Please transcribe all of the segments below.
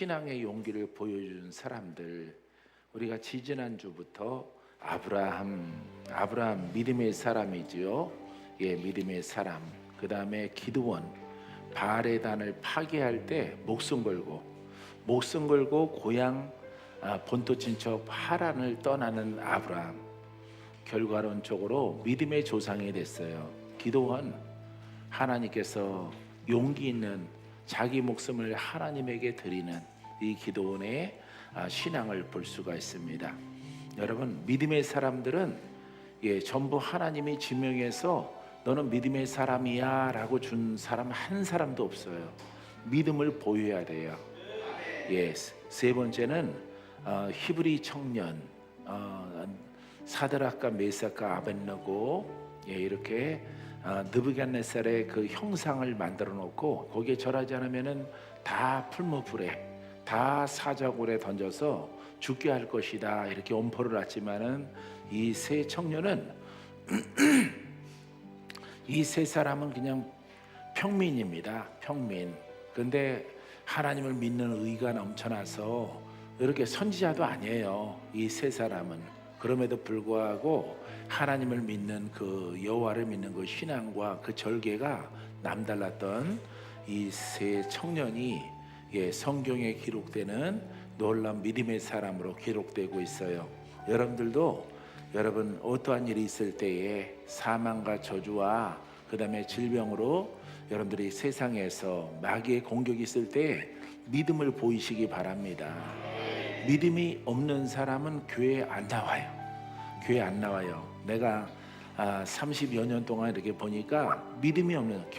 신앙의 용기를 보여준 사람들, 우리가 지지난주부터 아브라함 믿음의 사람이지요. 예, 믿음의 사람. 그 다음에 기드원, 바알의 단을 파괴할 때 목숨 걸고 고향 본토 친척 하란을 떠나는 아브라함. 결과론적으로 믿음의 조상이 됐어요. 기드원, 하나님께서 용기 있는 자기 목숨을 하나님에게 드리는 이 기드온의 신앙을 볼 수가 있습니다. 여러분, 믿음의 사람들은 전부 하나님이 지명해서 너는 믿음의 사람이야 라고 준 사람 한 사람도 없어요. 믿음을 보여야 돼요. 세 번째는 히브리 청년 사드락과 메삭과 아벳느고 이렇게 느부갓네살의 그 형상을 만들어 놓고 거기에 절하지 않으면은 다 풀무불에 다 사자굴에 던져서 죽게 할 것이다 이렇게 엄포를 놨지만은 이 세 청년은 이 세 사람은 그냥 평민입니다. 평민. 근데 하나님을 믿는 의가 넘쳐나서 이렇게 선지자도 아니에요. 이 세 사람은. 그럼에도 불구하고 하나님을 믿는 그 여호와를 믿는 그 신앙과 그 절개가 남달랐던 이 세 청년이 성경에 기록되는 놀라운 믿음의 사람으로 기록되고 있어요. 여러분들도 여러분 어떠한 일이 있을 때에 사망과 저주와 그 다음에 질병으로 여러분들이 세상에서 마귀의 공격이 있을 때 믿음을 보이시기 바랍니다. 믿음이 없는 사람은 교회에 안 나와요. 교회 안 나와요. 내가 30여 년 동안 이렇게 보니까 믿음이 없는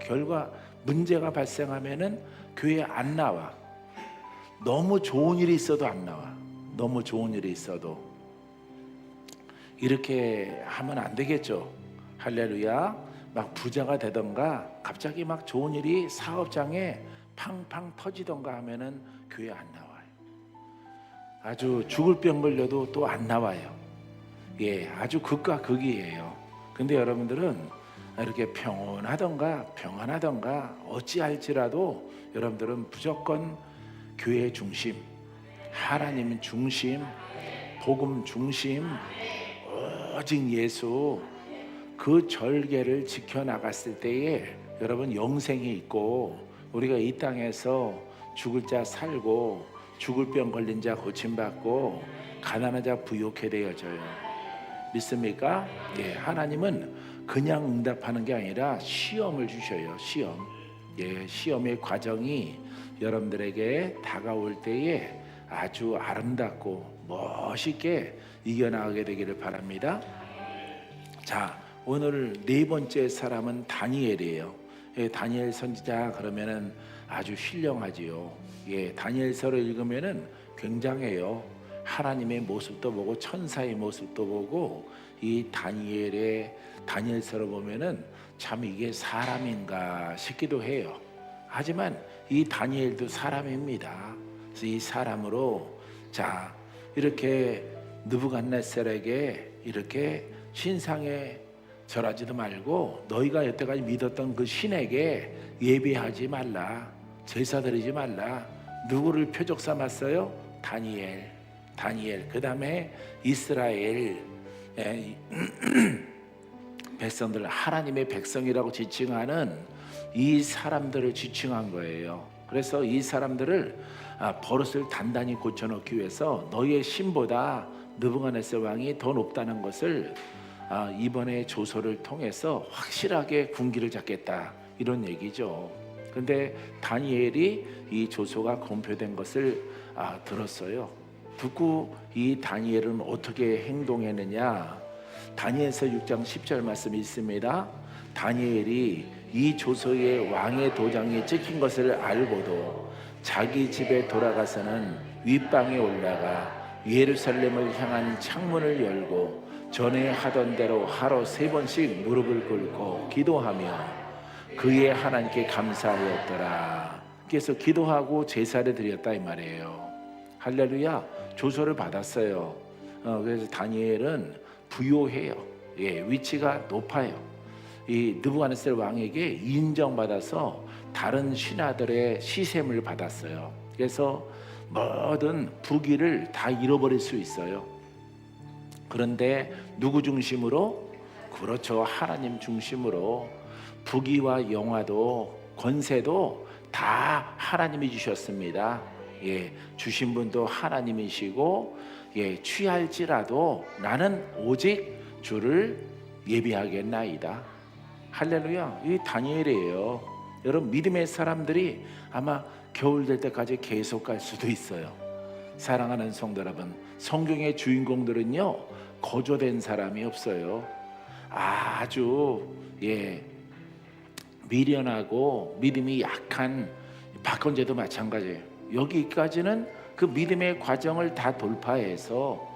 결과 문제가 발생하면은 교회에 안 나와. 너무 좋은 일이 있어도 안 나와. 너무 좋은 일이 있어도. 이렇게 하면 안 되겠죠. 할렐루야. 막 부자가 되던가 갑자기 막 좋은 일이 사업장에 팡팡 터지던가 하면은 교회 안 나와요. 아주 죽을 병 걸려도 또 안 나와요. 아주 극과 극이에요. 근데 여러분들은 이렇게 평안하던가 어찌할지라도 여러분들은 무조건 교회 중심, 하나님 중심, 복음 중심, 오직 예수 그 절개를 지켜나갔을 때에 여러분 영생이 있고 우리가 이 땅에서 죽을 자 살고 죽을 병 걸린 자 고침받고 가난한 자 부욕해 되어져요. 믿습니까? 하나님은 그냥 응답하는 게 아니라 시험을 주셔요. 시험의 과정이 여러분들에게 다가올 때에 아주 아름답고 멋있게 이겨나가게 되기를 바랍니다. 자, 오늘 네 번째 사람은 다니엘이에요. 다니엘 선지자 그러면은 아주 신령하지요. 다니엘서를 읽으면은 굉장해요. 하나님의 모습도 보고 천사의 모습도 보고 이 다니엘서를 보면은 참 이게 사람인가 싶기도 해요. 하지만 이 다니엘도 사람입니다. 그래서 이 사람으로 자 이렇게 느부갓네살에게 이렇게 신상에 절하지도 말고 너희가 여태까지 믿었던 그 신에게 예배하지 말라, 제사 드리지 말라. 누구를 표적 삼았어요? 다니엘. 그 다음에 이스라엘 백성들, 하나님의 백성이라고 지칭하는 이 사람들을 지칭한 거예요. 그래서 이 사람들을 버릇을 단단히 고쳐놓기 위해서 너희의 신보다 느부갓네살 왕이 더 높다는 것을 이번에 조서를 통해서 확실하게 군기를 잡겠다 이런 얘기죠. 근데 다니엘이 이 조서가 공표된 것을 들었어요. 듣고 이 다니엘은 어떻게 행동했느냐? 다니엘서 6장 10절 말씀이 있습니다. 다니엘이 이 조서의 왕의 도장이 찍힌 것을 알고도 자기 집에 돌아가서는 윗방에 올라가 예루살렘을 향한 창문을 열고 전에 하던 대로 하루 3번씩 무릎을 꿇고 기도하며 그의 하나님께 감사하였더라. 그래서 기도하고 제사를 드렸다 이 말이에요. 할렐루야. 조서를 받았어요. 그래서 다니엘은 부요해요. 위치가 높아요. 이 느부갓네살 왕에게 인정받아서 다른 신하들의 시샘을 받았어요. 그래서 모든 부귀를 다 잃어버릴 수 있어요. 그런데 누구 중심으로? 그렇죠, 하나님 중심으로. 부귀와 영화도 권세도 다 하나님이 주셨습니다. 예, 주신 분도 하나님이시고, 예, 취할지라도 나는 오직 주를 예비하겠나이다. 할렐루야. 이 다니엘이에요. 여러분, 믿음의 사람들이 아마 겨울 될 때까지 계속 갈 수도 있어요. 사랑하는 성도 여러분, 성경의 주인공들은요, 거저된 사람이 없어요. 아주 미련하고 믿음이 약한 박헌재도 마찬가지예요. 여기까지는 그 믿음의 과정을 다 돌파해서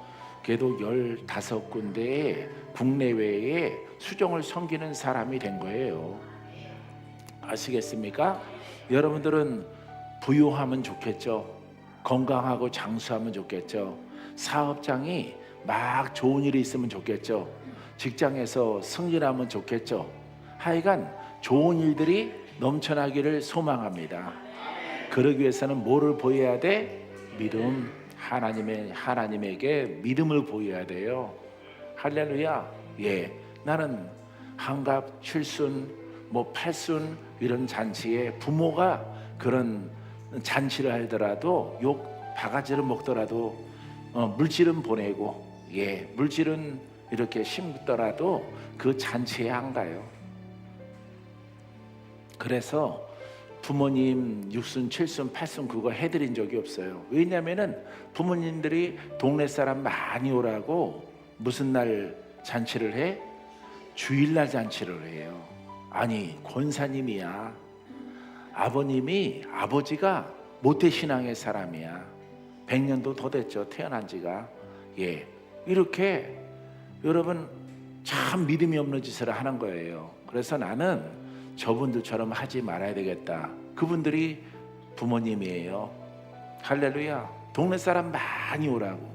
걔도 15군데의 국내외에 수종을 섬기는 사람이 된 거예요. 아시겠습니까? 여러분들은 부유하면 좋겠죠. 건강하고 장수하면 좋겠죠. 사업장이 막 좋은 일이 있으면 좋겠죠. 직장에서 승진하면 좋겠죠. 하여간 좋은 일들이 넘쳐나기를 소망합니다. 그러기 위해서는 뭐를 보여야 돼? 믿음. 하나님에게 믿음을 보여야 돼요. 할렐루야. 예, 나는 한갑, 칠순, 팔순 이런 잔치에 부모가 그런 잔치를 하더라도 욕 바가지를 먹더라도 물질은 보내고, 예, 물질은 이렇게 심더라도 그 잔치에 안 가요. 그래서 부모님 6순, 7순, 8순 그거 해드린 적이 없어요. 왜냐면은 부모님들이 동네 사람 많이 오라고 무슨 날 잔치를 해? 주일날 잔치를 해요. 아니, 권사님이야. 아버지가 모태신앙의 사람이야. 100년도 더 됐죠, 태어난 지가. 예, 이렇게 여러분 참 믿음이 없는 짓을 하는 거예요. 그래서 나는 저분들처럼 하지 말아야 되겠다. 그분들이 부모님이에요. 할렐루야. 동네 사람 많이 오라고.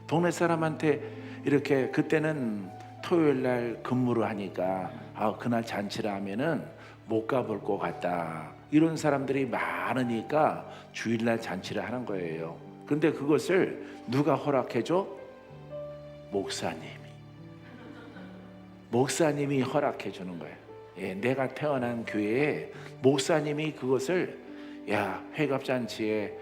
동네 사람한테 이렇게, 그때는 토요일 날 근무를 하니까 그날 잔치를 하면은 못 가볼 것 같다. 이런 사람들이 많으니까 주일날 잔치를 하는 거예요. 근데 그것을 누가 허락해줘? 목사님이 허락해 주는 거예요. 예, 내가 태어난 교회에 목사님이 그것을, 야, 회갑잔치에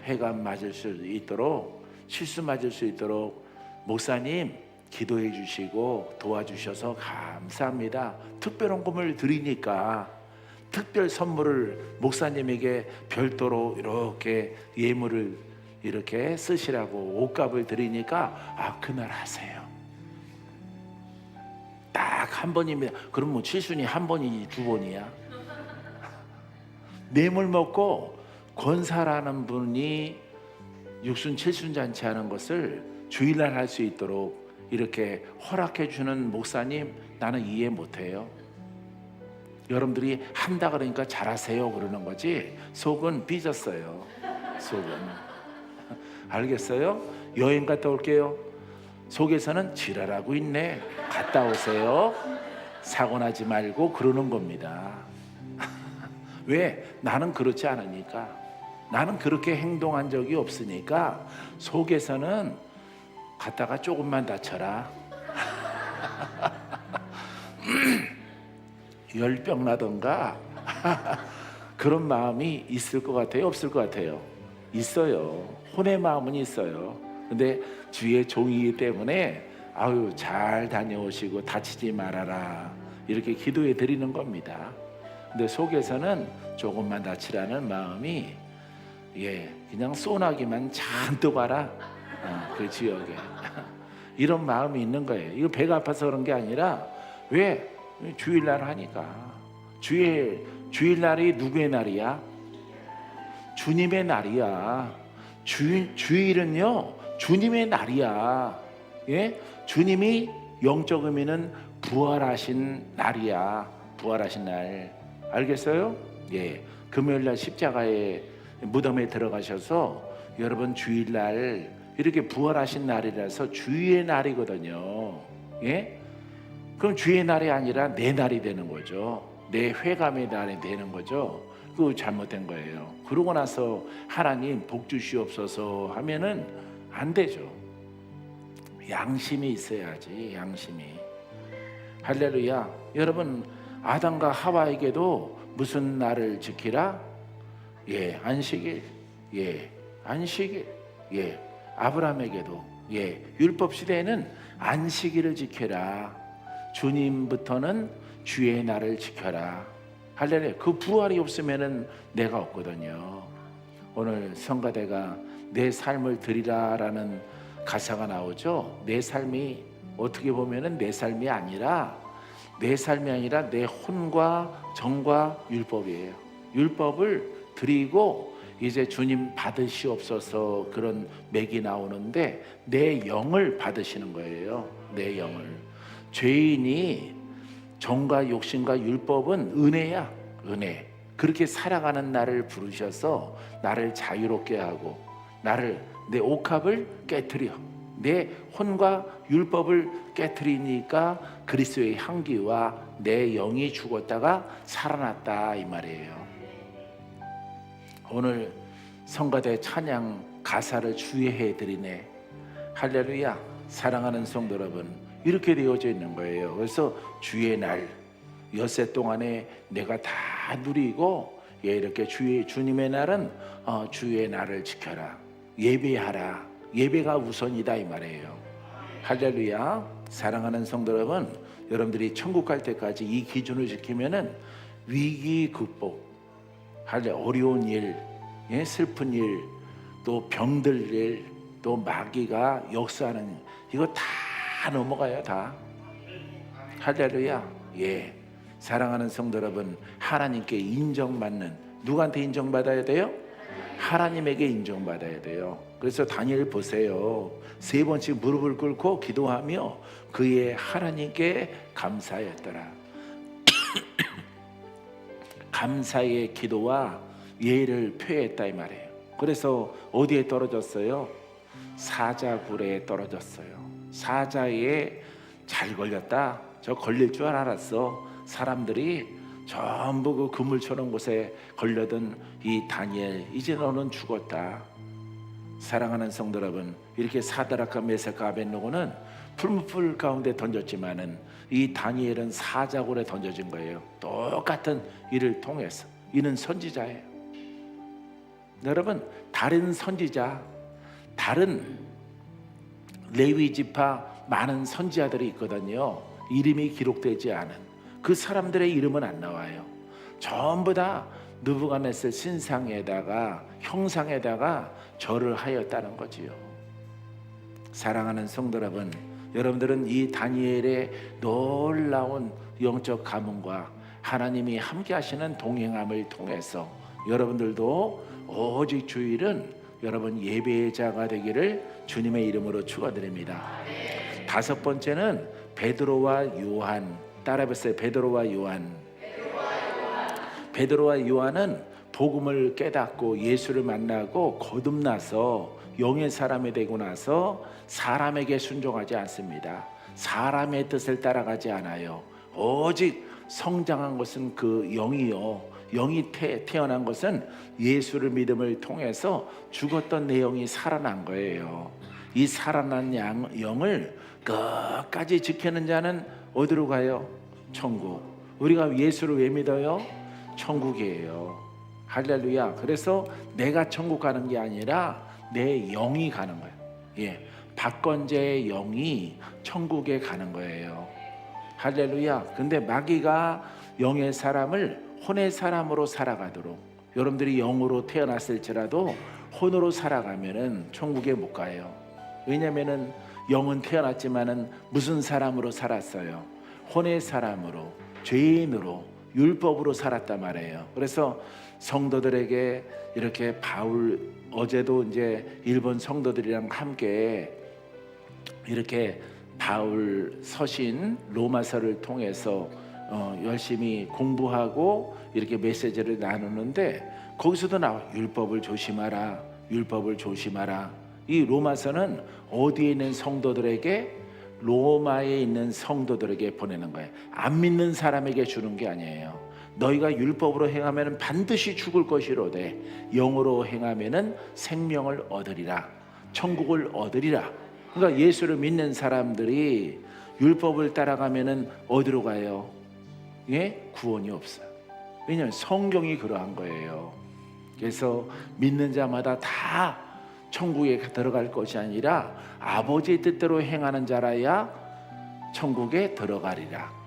회갑 맞을 수 있도록, 실수 맞을 수 있도록 목사님 기도해 주시고 도와주셔서 감사합니다. 특별헌금을 드리니까 특별 선물을 목사님에게 별도로 이렇게 예물을 이렇게 쓰시라고 옷값을 드리니까 그날 하세요. 딱 한 번입니다. 그럼 칠순이 한 번이니 두 번이야? 뇌물 먹고 권사라는 분이 6순 7순 잔치하는 것을 주일날 할 수 있도록 이렇게 허락해 주는 목사님, 나는 이해 못해요. 여러분들이 한다 그러니까 잘하세요 그러는 거지, 속은 삐졌어요. 속은. 알겠어요? 여행 갔다 올게요. 속에서는 지랄하고 있네. 갔다 오세요. 사고 나지 말고 그러는 겁니다. 왜? 나는 그렇지 않으니까. 나는 그렇게 행동한 적이 없으니까 속에서는 갔다가 조금만 다쳐라. 열병 나던가 그런 마음이 있을 것 같아요? 없을 것 같아요? 있어요. 혼의 마음은 있어요. 근데 주의 종이기 때문에 잘 다녀오시고 다치지 말아라 이렇게 기도해 드리는 겁니다. 근데 속에서는 조금만 다치라는 마음이, 그냥 소나기만 잔뜩 와라, 그 지역에. 이런 마음이 있는 거예요. 이거 배가 아파서 그런 게 아니라, 왜? 주일날 하니까. 주일날이 누구의 날이야? 주님의 날이야. 주일은요 주님의 날이야. 예? 주님이 영적 의미는 부활하신 날이야. 부활하신 날. 알겠어요? 예. 금요일날 십자가의 무덤에 들어가셔서 여러분 주일날 이렇게 부활하신 날이라서 주의 날이거든요. 예? 그럼 주의 날이 아니라 내 날이 되는 거죠. 내 회감의 날이 되는 거죠. 그거 잘못된 거예요. 그러고 나서 하나님 복 주시옵소서 하면은 안 되죠. 양심이 있어야지. 양심이. 할렐루야. 여러분, 아담과 하와에게도 무슨 날을 지키라? 안식일. 안식일. 아브라함에게도 율법 시대에는 안식일을 지켜라. 주님부터는 주의 날을 지켜라. 할렐루야. 그 부활이 없으면은 내가 없거든요. 오늘 성가대가 내 삶을 드리라라는 가사가 나오죠. 내 삶이 어떻게 보면은 내 삶이 아니라 내 혼과 정과 율법이에요. 율법을 드리고 이제 주님 받으시옵소서 그런 맥이 나오는데 내 영을 받으시는 거예요. 내 영을. 죄인이 정과 욕심과 율법은 은혜야. 은혜. 그렇게 살아가는 나를 부르셔서 나를 자유롭게 하고 나를 내 옥합을 깨트려 내 혼과 율법을 깨트리니까 그리스도의 향기와 내 영이 죽었다가 살아났다 이 말이에요. 오늘 성가대 찬양 가사를 주의해 드리네. 할렐루야. 사랑하는 성도 여러분, 이렇게 되어져 있는 거예요. 그래서 주의 날 엿새 동안에 내가 다 누리고 이렇게 주님의 날은 주의 날을 지켜라. 예배하라. 예배가 우선이다 이 말이에요. 할렐루야. 사랑하는 성도 여러분, 여러분들이 천국 갈 때까지 이 기준을 지키면은 위기 극복, 어려운 일, 슬픈 일, 또 병들 일, 또 마귀가 역사하는 일, 이거 다 넘어가요. 다. 할렐루야. 사랑하는 성도 여러분, 하나님께 인정받는, 누구한테 인정받아야 돼요? 하나님에게 인정받아야 돼요. 그래서 다니엘 보세요. 3번씩 무릎을 꿇고 기도하며 그의 하나님께 감사했더라. 감사의 기도와 예를 표했다 이 말이에요. 그래서 어디에 떨어졌어요? 사자굴에 떨어졌어요. 사자에 잘 걸렸다. 저 걸릴 줄 알았어. 사람들이 전부 그 그물처럼 곳에 걸려든 이 다니엘, 이제 너는 죽었다. 사랑하는 성도 여러분, 이렇게 사드락과 메삭과 아벳느고는 풀무불 가운데 던졌지만은 이 다니엘은 사자굴에 던져진 거예요. 똑같은 일을 통해서. 이는 선지자예요. 여러분, 다른 선지자, 다른 레위 지파 많은 선지자들이 있거든요. 이름이 기록되지 않은 그 사람들의 이름은 안 나와요. 전부 다 느부갓네살 신상에다가 형상에다가 절을 하였다는 거지요. 사랑하는 성도 여러분, 여러분들은 이 다니엘의 놀라운 영적 가문과 하나님이 함께 하시는 동행함을 통해서 여러분들도 오직 주일은 여러분 예배자가 되기를 주님의 이름으로 축원드립니다. 5번째는 베드로와 요한. 따라해보세요. 베드로와 요한. 베드로와 요한은 복음을 깨닫고 예수를 만나고 거듭나서 영의 사람이 되고 나서 사람에게 순종하지 않습니다. 사람의 뜻을 따라가지 않아요. 오직 성장한 것은 그 영이요, 영이 태어난 것은 예수를 믿음을 통해서 죽었던 내 영이 살아난 거예요. 이 살아난 영을 끝까지 지키는 자는 어디로 가요? 천국. 우리가 예수를 왜 믿어요? 천국이에요. 할렐루야. 그래서 내가 천국 가는 게 아니라 내 영이 가는 거예요. 박건재의 영이 천국에 가는 거예요. 할렐루야. 근데 마귀가 영의 사람을 혼의 사람으로 살아가도록, 여러분들이 영으로 태어났을지라도 혼으로 살아가면은 천국에 못 가요. 왜냐면은 영은 태어났지만은 무슨 사람으로 살았어요? 혼의 사람으로, 죄인으로, 율법으로 살았단 말이에요. 그래서 성도들에게 이렇게 바울, 어제도 이제 일본 성도들이랑 함께 이렇게 바울 서신 로마서를 통해서 열심히 공부하고 이렇게 메시지를 나누는데 거기서도 나와. 율법을 조심하라. 율법을 조심하라. 이 로마서는 어디에 있는 성도들에게? 로마에 있는 성도들에게 보내는 거예요. 안 믿는 사람에게 주는 게 아니에요. 너희가 율법으로 행하면 반드시 죽을 것이로되 영으로 행하면 생명을 얻으리라, 천국을 얻으리라. 그러니까 예수를 믿는 사람들이 율법을 따라가면 어디로 가요? 예? 구원이 없어요. 왜냐하면 성경이 그러한 거예요. 그래서 믿는 자마다 다 천국에 들어갈 것이 아니라 아버지의 뜻대로 행하는 자라야 천국에 들어가리라.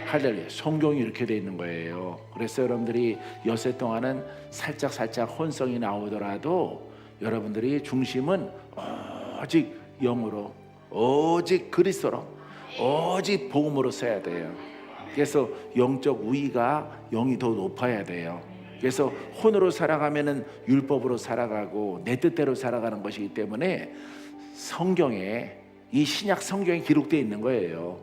할렐루야. 성경이 이렇게 돼 있는 거예요. 그래서 여러분들이 엿새 동안은 살짝 혼성이 나오더라도 여러분들이 중심은 오직 영으로, 오직 그리스도로, 오직 복음으로 써야 돼요. 그래서 영적 우위가 영이 더 높아야 돼요. 그래서 혼으로 살아가면은 율법으로 살아가고 내 뜻대로 살아가는 것이기 때문에 성경에, 이 신약 성경에 기록되어 있는 거예요.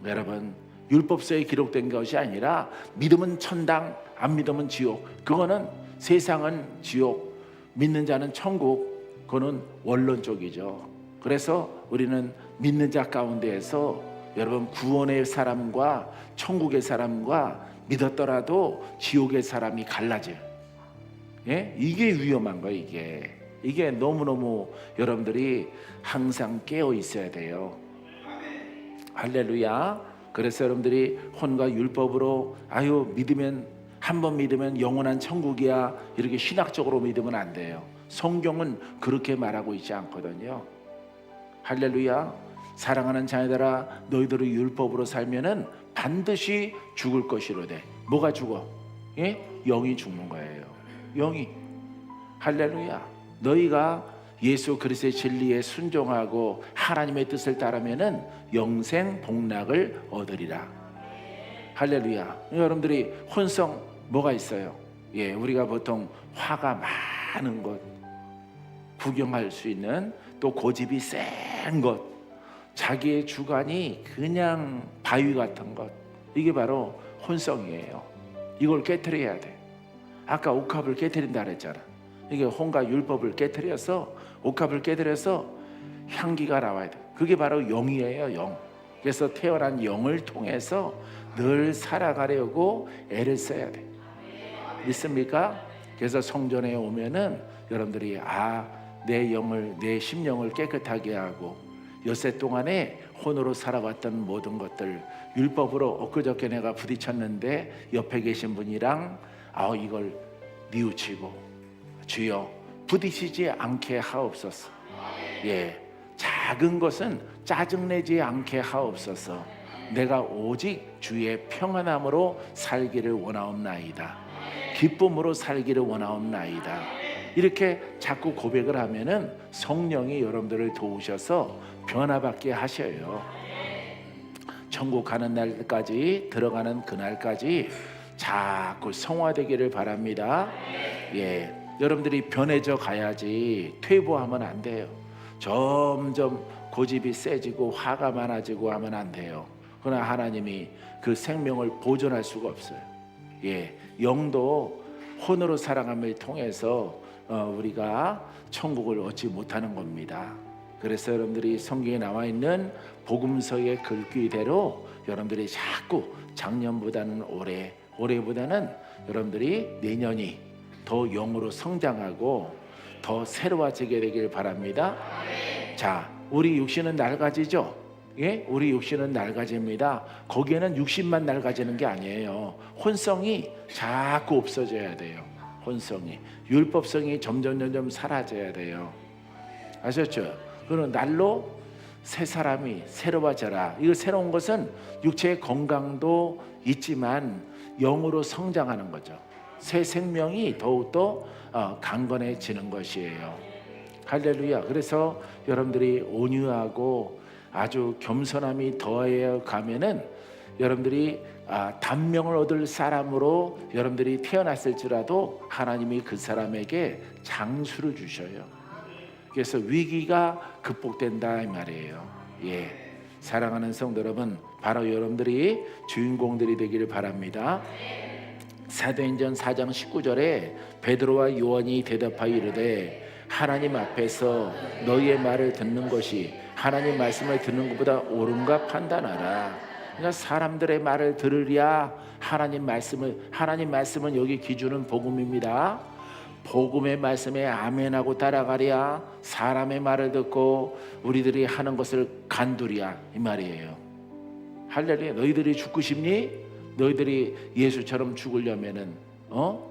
여러분, 율법서에 기록된 것이 아니라 믿으면 천당, 안 믿으면 지옥. 그거는 세상은 지옥, 믿는 자는 천국. 그거는 원론적이죠. 그래서 우리는 믿는 자 가운데에서 여러분 구원의 사람과 천국의 사람과 믿었더라도 지옥의 사람이 갈라져요. 예? 이게 위험한 거예요. 이게 너무너무 여러분들이 항상 깨어 있어야 돼요. 할렐루야. 그래서 여러분들이 혼과 율법으로 믿으면, 한번 믿으면 영원한 천국이야, 이렇게 신학적으로 믿으면 안 돼요. 성경은 그렇게 말하고 있지 않거든요. 할렐루야. 사랑하는 자녀들아, 너희들이 율법으로 살면은 반드시 죽을 것이로되. 뭐가 죽어? 예? 영이 죽는 거예요. 영이. 할렐루야. 너희가 예수 그리스도의 진리에 순종하고 하나님의 뜻을 따르면은 영생 복락을 얻으리라. 할렐루야. 여러분들이 혼성 뭐가 있어요? 예, 우리가 보통 화가 많은 것, 구경할 수 있는, 또 고집이 센 것, 자기의 주관이 그냥 바위 같은 것, 이게 바로 혼성이에요. 이걸 깨트려야 돼. 아까 옥합을 깨트린다 그랬잖아. 이게 혼과 율법을 깨트려서, 옥합을 깨트려서 향기가 나와야 돼. 그게 바로 영이에요. 영. 그래서 태어난 영을 통해서 늘 살아가려고 애를 써야 돼. 믿습니까? 그래서 성전에 오면은 여러분들이 내 영을, 내 심령을 깨끗하게 하고 엿새 동안에 혼으로 살아왔던 모든 것들, 율법으로 엊그저께 내가 부딪혔는데 옆에 계신 분이랑 이걸 뉘우치고, 주여 부딪히지 않게 하옵소서. 예, 작은 것은 짜증내지 않게 하옵소서. 내가 오직 주의 평안함으로 살기를 원하옵나이다. 기쁨으로 살기를 원하옵나이다. 이렇게 자꾸 고백을 하면은 성령이 여러분들을 도우셔서 변화받게 하셔요. 천국 가는 날까지, 들어가는 그날까지 자꾸 성화되기를 바랍니다. 예, 여러분들이 변해져 가야지 퇴보하면 안 돼요. 점점 고집이 세지고 화가 많아지고 하면 안 돼요. 그러나 하나님이 그 생명을 보존할 수가 없어요. 예, 영도 혼으로 살아감을 통해서 우리가 천국을 얻지 못하는 겁니다. 그래서 여러분들이 성경에 나와 있는 복음서의 글귀대로 여러분들이 자꾸 작년보다는 올해보다는 여러분들이 내년이 더 영으로 성장하고 더 새로워지게 되길 바랍니다. 자, 우리 육신은 낡아지죠? 예? 우리 육신은 낡아집니다. 거기에는 육신만 낡아지는 게 아니에요. 혼성이 자꾸 없어져야 돼요. 혼성이, 율법성이 점점 사라져야 돼요. 아셨죠? 그러면 날로 새 사람이 새로워져라. 이거 새로운 것은 육체의 건강도 있지만 영으로 성장하는 거죠. 새 생명이 더욱더 강건해지는 것이에요. 할렐루야. 그래서 여러분들이 온유하고 아주 겸손함이 더해 가면은 여러분들이 단명을 얻을 사람으로 여러분들이 태어났을지라도 하나님이 그 사람에게 장수를 주셔요. 그래서 위기가 극복된다 이 말이에요. 예, 사랑하는 성도 여러분, 바로 여러분들이 주인공들이 되기를 바랍니다. 사도행전 4장 19절에 베드로와 요한이 대답하여 이르되 하나님 앞에서 너희의 말을 듣는 것이 하나님 말씀을 듣는 것보다 옳은가 판단하라. 그러니까 사람들의 말을 들으랴 하나님 말씀은 여기 기준은 복음입니다. 복음의 말씀에 아멘하고 따라가랴 사람의 말을 듣고 우리들이 하는 것을 간두랴 이 말이에요. 할렐루야. 너희들이 죽고 싶니? 너희들이 예수처럼 죽으려면은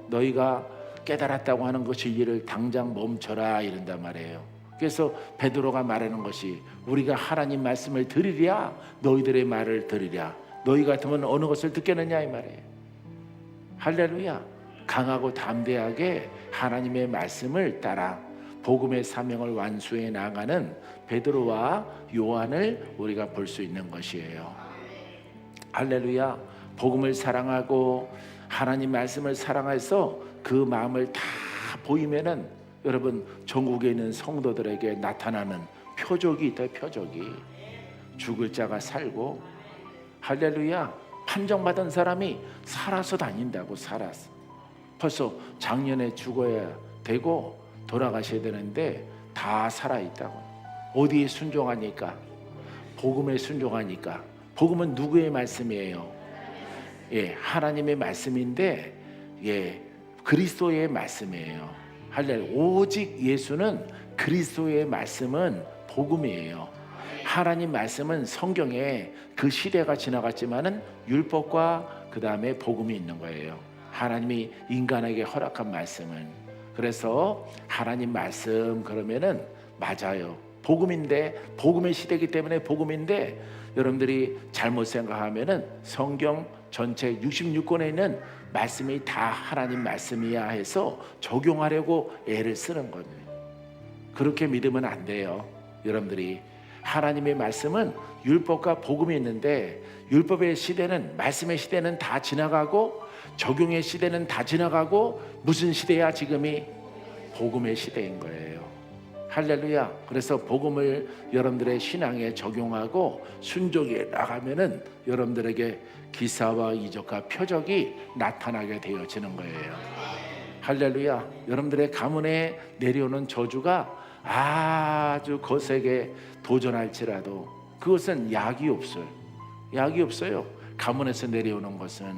너희가 깨달았다고 하는 그 진리를 당장 멈춰라 이런단 말이에요. 그래서 베드로가 말하는 것이 우리가 하나님 말씀을 들으랴 너희들의 말을 들으랴 너희 같으면 어느 것을 듣겠느냐 이 말이에요. 할렐루야. 강하고 담대하게 하나님의 말씀을 따라 복음의 사명을 완수해 나가는 베드로와 요한을 우리가 볼 수 있는 것이에요. 할렐루야. 복음을 사랑하고 하나님 말씀을 사랑해서 그 마음을 다 보이면은 여러분 전국에 있는 성도들에게 나타나는 표적이 있다. 표적이 죽을 자가 살고 할렐루야. 판정받은 사람이 살아서 다닌다고. 살아서 벌써 작년에 죽어야 되고 돌아가셔야 되는데 다 살아있다고. 어디에 순종하니까? 복음에 순종하니까. 복음은 누구의 말씀이에요? 하나님의 말씀인데 그리스도의 말씀이에요. 할렐루야. 오직 예수는 그리스도의 말씀은 복음이에요. 하나님 말씀은 성경에 그 시대가 지나갔지만은 율법과 그 다음에 복음이 있는 거예요. 하나님이 인간에게 허락한 말씀은. 그래서 하나님 말씀 그러면은 맞아요. 복음인데 복음의 시대이기 때문에 복음인데 여러분들이 잘못 생각하면은 성경 전체 66권에 있는 말씀이 다 하나님 말씀이야 해서 적용하려고 애를 쓰는 겁니다. 그렇게 믿으면 안 돼요. 여러분들이 하나님의 말씀은 율법과 복음이 있는데 율법의 시대는 말씀의 시대는 다 지나가고 적용의 시대는 다 지나가고 무슨 시대야 지금이? 복음의 시대인 거예요. 할렐루야. 그래서 복음을 여러분들의 신앙에 적용하고 순종해 나가면은 여러분들에게 기사와 이적과 표적이 나타나게 되어지는 거예요. 할렐루야. 여러분들의 가문에 내려오는 저주가 아주 거세게 도전할지라도 그것은 약이 없어요. 약이 없어요. 가문에서 내려오는 것은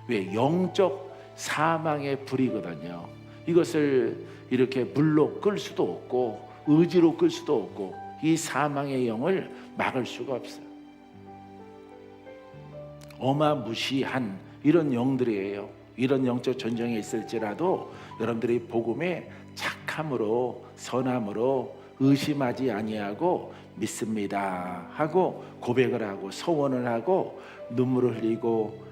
왜? 영적 사망의 불이거든요. 이것을 이렇게 물로 끌 수도 없고 의지로 끌 수도 없고 이 사망의 영을 막을 수가 없어요. 어마무시한 이런 영들이에요. 이런 영적 전쟁에 있을지라도 여러분들이 복음에 착함으로 선함으로 의심하지 아니하고 믿습니다 하고 고백을 하고 소원을 하고 눈물을 흘리고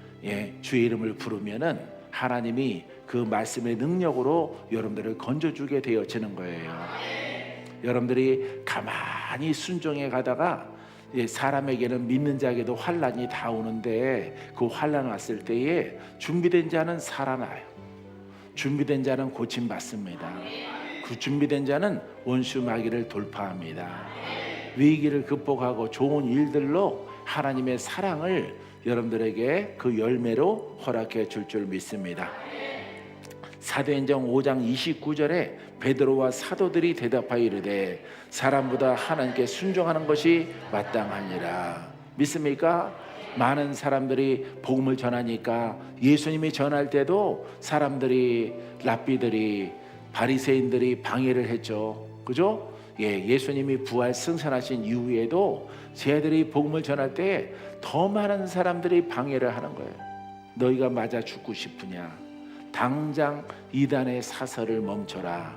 주의 이름을 부르면은 하나님이 그 말씀의 능력으로 여러분들을 건져주게 되어지는 거예요. 여러분들이 가만히 순종해 가다가 사람에게는 믿는 자에게도 환난이 다 오는데 그 환난 왔을 때에 준비된 자는 살아나요. 준비된 자는 고침받습니다. 그 준비된 자는 원수 마귀를 돌파합니다. 위기를 극복하고 좋은 일들로 하나님의 사랑을 여러분들에게 그 열매로 허락해 줄 줄 믿습니다. 사도행전 5장 29절에 베드로와 사도들이 대답하여 이르되 사람보다 하나님께 순종하는 것이 마땅하니라. 믿습니까? 많은 사람들이 복음을 전하니까 예수님이 전할 때도 사람들이 랍비들이 바리새인들이 방해를 했죠. 그죠? 예수님이 부활 승천하신 이후에도 쟤들이 복음을 전할 때 더 많은 사람들이 방해를 하는 거예요. 너희가 맞아 죽고 싶으냐? 당장 이단의 사설을 멈춰라.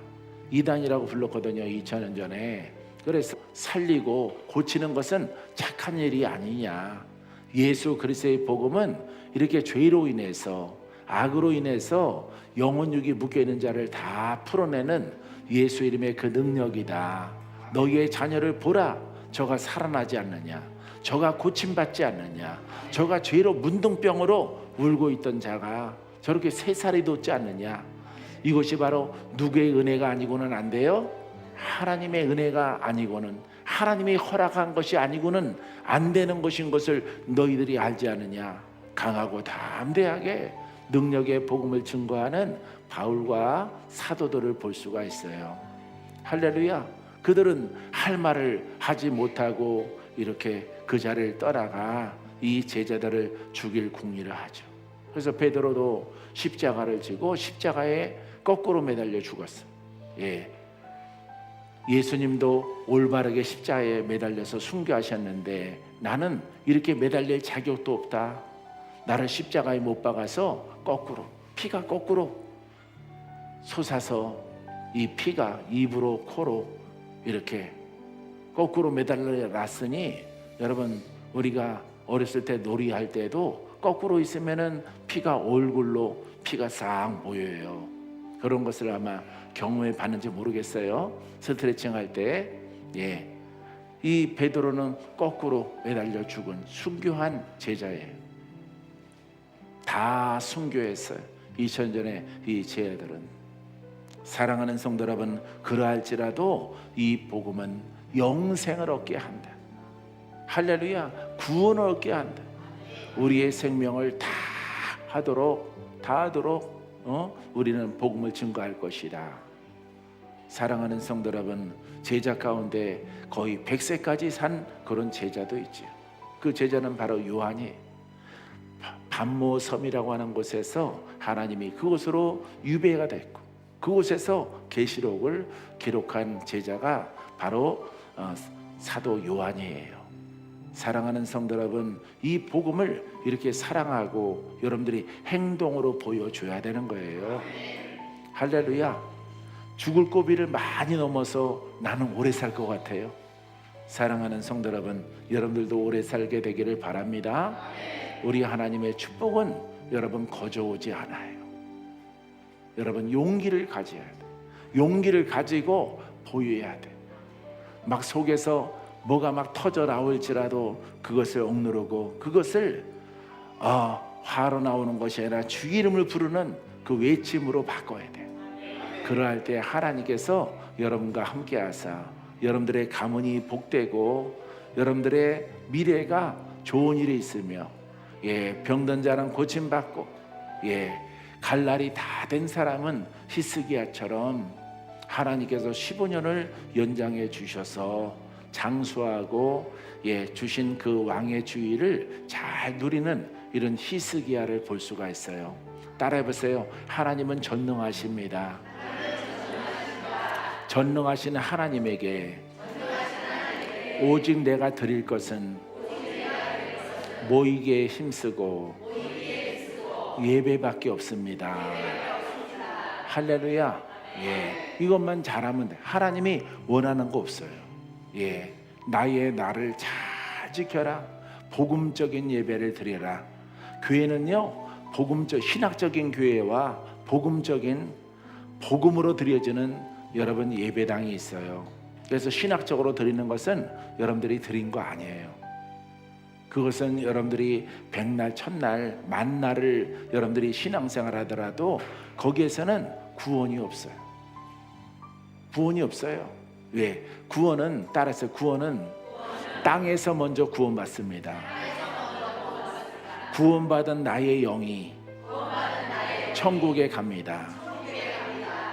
이단이라고 불렀거든요. 2000년 전에. 그래서 살리고 고치는 것은 착한 일이 아니냐. 예수 그리스도의 복음은 이렇게 죄로 인해서 악으로 인해서 영혼육이 묶여있는 자를 다 풀어내는 예수 이름의 그 능력이다. 너희의 자녀를 보라. 저가 살아나지 않느냐. 저가 고침받지 않느냐. 저가 죄로 문둥병으로 울고 있던 자가 저렇게 3살이 돋지 않느냐. 이것이 바로 누구의 은혜가 아니고는 안 돼요. 하나님의 은혜가 아니고는 하나님이 허락한 것이 아니고는 안 되는 것인 것을 너희들이 알지 않느냐. 강하고 담대하게 능력의 복음을 증거하는 바울과 사도들을 볼 수가 있어요. 할렐루야. 그들은 할 말을 하지 못하고 이렇게 그 자리를 떠나가 이 제자들을 죽일 궁리를 하죠. 그래서 베드로도 십자가를 지고 십자가에 거꾸로 매달려 죽었어. 예수님도 올바르게 십자가에 매달려서 순교하셨는데 나는 이렇게 매달릴 자격도 없다. 나를 십자가에 못 박아서 거꾸로, 피가 거꾸로 솟아서 이 피가 입으로 코로 이렇게 거꾸로 매달려 놨으니, 여러분 우리가 어렸을 때 놀이할 때도 거꾸로 있으면은 피가 얼굴로 피가 싹 보여요. 그런 것을 아마 경험해 봤는지 모르겠어요. 스트레칭 할 때. 이 베드로는 거꾸로 매달려 죽은 순교한 제자예요. 다 순교했어요. 2000년 전에 이 제자들은. 사랑하는 성도 여러분, 그러할지라도 이 복음은 영생을 얻게 한다. 할렐루야. 구원을 얻게 한다. 우리의 생명을 다 하도록 우리는 복음을 증거할 것이다. 사랑하는 성도 여러분, 제자 가운데 거의 100세까지 산 그런 제자도 있죠. 그 제자는 바로 요한이 반모 섬이라고 하는 곳에서 하나님이 그곳으로 유배가 됐고, 그곳에서 계시록을 기록한 제자가 바로 사도 요한이에요. 사랑하는 성도 여러분, 이 복음을 이렇게 사랑하고 여러분들이 행동으로 보여줘야 되는 거예요. 할렐루야. 죽을 고비를 많이 넘어서 나는 오래 살 것 같아요. 사랑하는 성도 여러분, 여러분들도 오래 살게 되기를 바랍니다. 우리 하나님의 축복은 여러분 거저오지 않아요. 여러분 용기를 가져야 돼. 용기를 가지고 보여야 돼. 막 속에서 뭐가 막 터져 나올지라도 그것을 억누르고, 그것을 화로 나오는 것이 아니라 주 이름을 부르는 그 외침으로 바꿔야 돼. 그러할 때 하나님께서 여러분과 함께 하사 여러분들의 가문이 복되고 여러분들의 미래가 좋은 일이 있으며, 병든 자는 고침받고, 갈 날이 다 된 사람은 히스기야처럼 하나님께서 15년을 연장해 주셔서 장수하고 주신 그 왕의 주의를 잘 누리는 이런 히스기야를 볼 수가 있어요. 따라해 보세요. 하나님은 전능하십니다. 전능하신 하나님에게 오직 내가 드릴 것은 모이기에 힘쓰고 예배밖에 없습니다. 할렐루야. 이것만 잘하면 돼. 하나님이 원하는 거 없어요. 나를 잘 지켜라. 복음적인 예배를 드려라. 교회는요, 신학적인 교회와 복음으로 드려지는 여러분 예배당이 있어요. 그래서 신학적으로 드리는 것은 여러분들이 드린 거 아니에요. 그것은 여러분들이 백날, 천날, 만날을 여러분들이 신앙생활 하더라도 거기에서는 구원이 없어요. 구원이 없어요. 왜? 구원은 땅에서 먼저 구원받습니다. 구원받은 나의 영이 천국에 갑니다.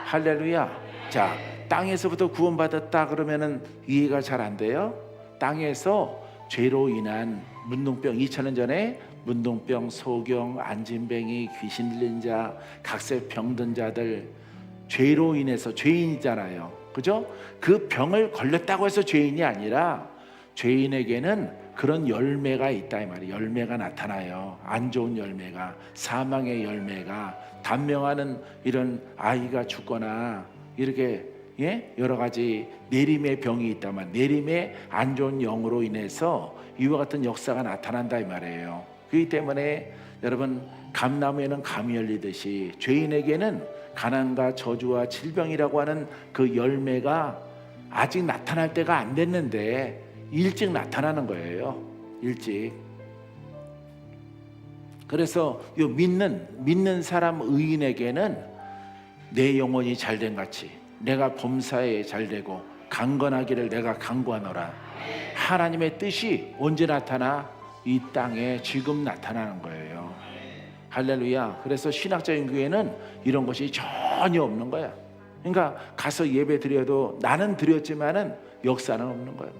할렐루야. 자, 땅에서부터 구원받았다 그러면은 이해가 잘 안 돼요. 땅에서 죄로 인한 문둥병, 2000년 전에 문둥병, 소경, 안진뱅이, 귀신 들린 자, 각세 병든 자들, 죄로 인해서 죄인이잖아요. 그죠? 그 병을 걸렸다고 해서 죄인이 아니라 죄인에게는 그런 열매가 있다 이 말이에요. 열매가 나타나요. 안 좋은 열매가, 사망의 열매가, 단명하는 이런 아이가 죽거나 이렇게 여러 가지 내림의 병이 있다면 내림의 안 좋은 영으로 인해서 이와 같은 역사가 나타난다 이 말이에요. 그렇기 때문에 여러분, 감나무에는 감이 열리듯이 죄인에게는 가난과 저주와 질병이라고 하는 그 열매가 아직 나타날 때가 안 됐는데 일찍 나타나는 거예요. 일찍. 그래서 이 믿는 사람 의인에게는 내 영혼이 잘된 같이 내가 범사에 잘되고 강건하기를 내가 강구하노라. 하나님의 뜻이 언제 나타나? 이 땅에 지금 나타나는 거예요. 할렐루야. 그래서 신학적인 교회는 이런 것이 전혀 없는 거야. 그러니까 가서 예배 드려도 나는 드렸지만은 역사는 없는 거예요.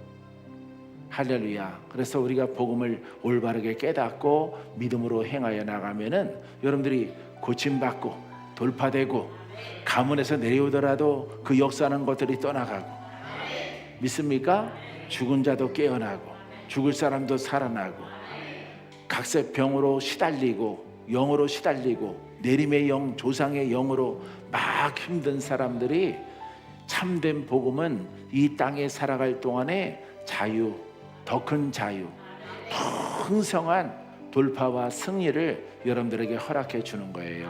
할렐루야. 그래서 우리가 복음을 올바르게 깨닫고 믿음으로 행하여 나가면은 여러분들이 고침받고 돌파되고 가문에서 내려오더라도 그 역사하는 것들이 떠나가고, 믿습니까? 죽은 자도 깨어나고 죽을 사람도 살아나고, 각색 병으로 시달리고 영으로 시달리고 내림의 영, 조상의 영으로 막 힘든 사람들이 참된 복음은 이 땅에 살아갈 동안에 자유, 더 큰 자유, 더 흥성한 돌파와 승리를 여러분들에게 허락해 주는 거예요.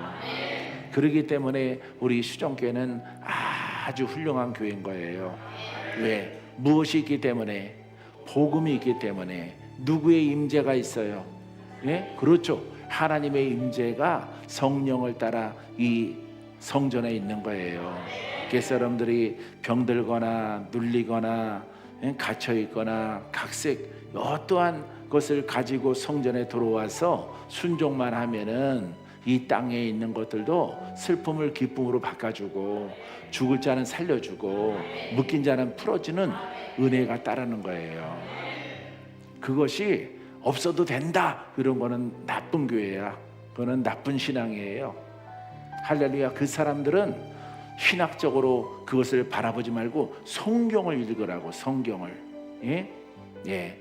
그렇기 때문에 우리 수종교회는 아주 훌륭한 교회인 거예요. 왜? 무엇이 있기 때문에? 복음이 있기 때문에. 누구의 임재가 있어요? 예? 그렇죠. 하나님의 임재가 성령을 따라 이 성전에 있는 거예요. 그래서 여러분들이 병들거나 눌리거나 갇혀 있거나 각색 어떠한 것을 가지고 성전에 들어와서 순종만 하면은 이 땅에 있는 것들도 슬픔을 기쁨으로 바꿔주고, 죽을 자는 살려주고, 묶인 자는 풀어주는 은혜가 따르는 거예요. 그것이 없어도 된다, 이런 거는 나쁜 교회야. 그거는 나쁜 신앙이에요. 할렐루야. 그 사람들은 신학적으로 그것을 바라보지 말고 성경을 읽으라고. 성경을. 예.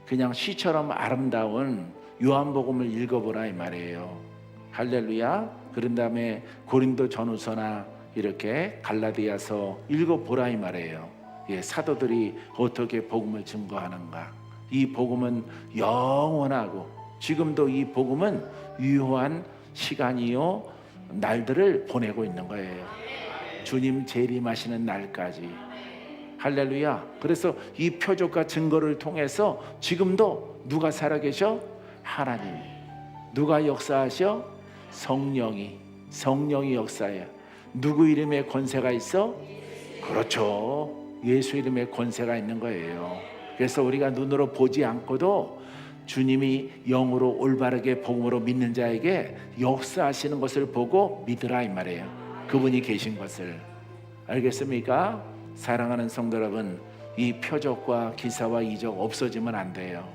그냥 시처럼 아름다운 요한복음을 읽어보라 이 말이에요. 할렐루야. 그런 다음에 고린도 전후서나 이렇게 갈라디아서 읽어보라 이 말이에요. 예, 사도들이 어떻게 복음을 증거하는가. 이 복음은 영원하고 지금도 이 복음은 유효한 시간이요 날들을 보내고 있는 거예요. 주님 재림하시는 날까지. 할렐루야. 그래서 이 표적과 증거를 통해서 지금도 누가 살아계셔? 하나님. 누가 역사하셔? 성령이 역사해. 누구 이름에 권세가 있어? 그렇죠. 예수 이름에 권세가 있는 거예요. 그래서 우리가 눈으로 보지 않고도 주님이 영으로 올바르게 복음으로 믿는 자에게 역사하시는 것을 보고 믿으라 이 말이에요. 그분이 계신 것을. 알겠습니까? 사랑하는 성도 여러분, 이 표적과 기사와 이적 없어지면 안 돼요.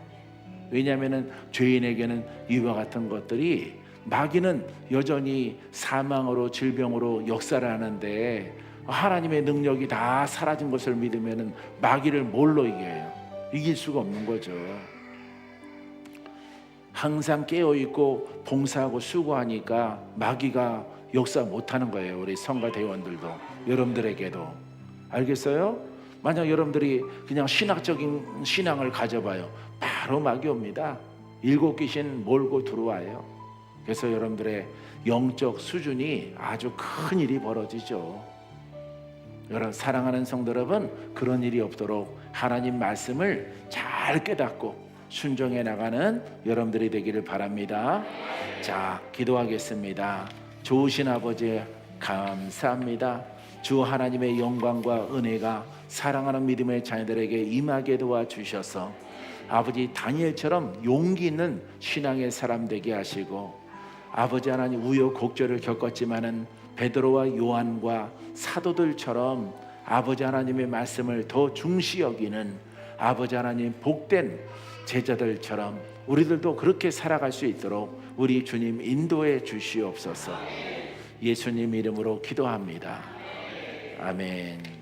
왜냐하면 죄인에게는 이와 같은 것들이, 마귀는 여전히 사망으로 질병으로 역사를 하는데 하나님의 능력이 다 사라진 것을 믿으면 마귀를 뭘로 이겨요? 이길 수가 없는 거죠. 항상 깨어있고 봉사하고 수고하니까 마귀가 역사 못하는 거예요. 우리 성가 대원들도, 여러분들에게도. 알겠어요? 만약 여러분들이 그냥 신학적인 신앙을 가져봐요. 바로 마귀 옵니다. 7 귀신 몰고 들어와요. 그래서 여러분들의 영적 수준이 아주 큰 일이 벌어지죠. 여러분, 사랑하는 성도 여러분, 그런 일이 없도록 하나님 말씀을 잘 깨닫고 순종해 나가는 여러분들이 되기를 바랍니다. 자, 기도하겠습니다. 좋으신 아버지 감사합니다. 주 하나님의 영광과 은혜가 사랑하는 믿음의 자녀들에게 임하게 도와주셔서 아버지 다니엘처럼 용기 있는 신앙의 사람 되게 하시고, 아버지 하나님 우여곡절을 겪었지만은 베드로와 요한과 사도들처럼 아버지 하나님의 말씀을 더 중시 여기는 아버지 하나님 복된 제자들처럼 우리들도 그렇게 살아갈 수 있도록 우리 주님 인도해 주시옵소서. 예수님 이름으로 기도합니다. 아멘.